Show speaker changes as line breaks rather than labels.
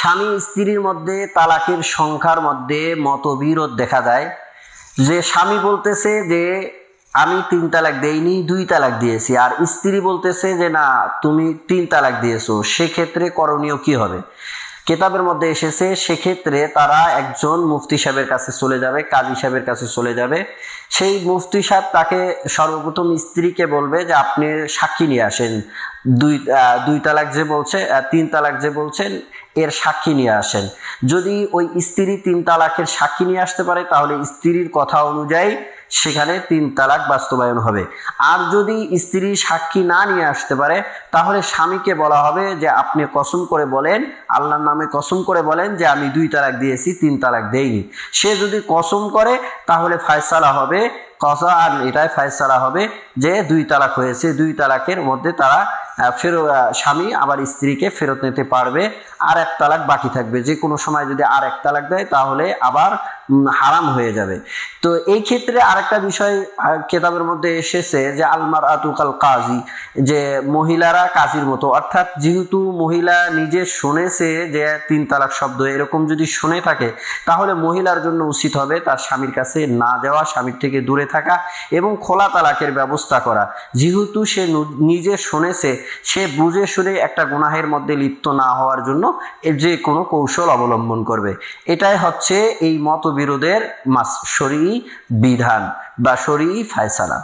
স্বামী স্ত্রীর মধ্যে তালাকের সংখ্যার মধ্যে মতবিরোধ দেখা যায়। যে স্বামী বলতেছে যে আমি 3 তালাক দেইনি, 2 তালাক দিয়েছি, আর স্ত্রী বলতেছে যে না তুমি 3 তালাক দিয়েছো, সেক্ষেত্রে করণীয় কি হবে? কেতাবের মধ্যে এসেছে সেক্ষেত্রে তারা একজন মুফতি সাহেবের কাছে চলে যাবে, কাজী সাহেবের কাছে চলে যাবে। সেই মুফতি সাহেব তাকে সর্বপ্রথম স্ত্রীকে বলবে যে আপনি সাক্ষী নিয়ে আসেন, দুই তালাক যে বলছে, 3 তালাক যে বলছেন এর সাক্ষী নিয়ে আসেন। যদি ওই স্ত্রী 3 তালাকের সাক্ষী নিয়ে আসতে পারে তাহলে স্ত্রীর কথা অনুযায়ী সেখানে 3 তালাক বাস্তবায়ন হবে। আর যদি স্ত্রী সাক্ষী না নিয়ে আসতে পারে তাহলে স্বামীকে বলা হবে যে আপনি কসম করে বলেন, আল্লাহর নামে কসম করে বলেন যে আমি 2 তালাক দিয়েছি, 3 তালাক দেইনি। সে যদি কসম করে তাহলে ফায়সালা হবে, আর এটাই ফায়সালা হবে যে 2 তালাক হয়েছে। 2 তালাকের মধ্যে তারা স্বামী আবার স্ত্রীকে ফেরত নিতে পারবে, আর 1 তালাক বাকি থাকবে। যে কোনো সময় যদি আর 1 তালাক দেয় তাহলে আবার হারাম হয়ে যাবে। তো এই ক্ষেত্রে আরেকটা বিষয় কেতাবের মধ্যে এসেছে যে আলমারআতু কাল কাজী, যে মহিলারা কাজীর মতো। অর্থাৎ যেহেতু মহিলা নিজে শুনেছে যে 3 তালাক শব্দ এরকম যদি শুনে থাকে তাহলে মহিলার জন্য উচিত হবে তার স্বামীর কাছে না যাওয়া, স্বামীর থেকে দূরে থাকা এবং খোলা তালাকের ব্যবস্থা করা। যেহেতু সে নিজে শুনেছে, সে বুঝে শুনে একটা গুনাহের মধ্যে লিপ্ত না হওয়ার জন্য যে কোনো কৌশল অবলম্বন করবে। এটাই হচ্ছে এই মতবিরোধের শরঈ বিধান বা শরঈ ফায়সালা।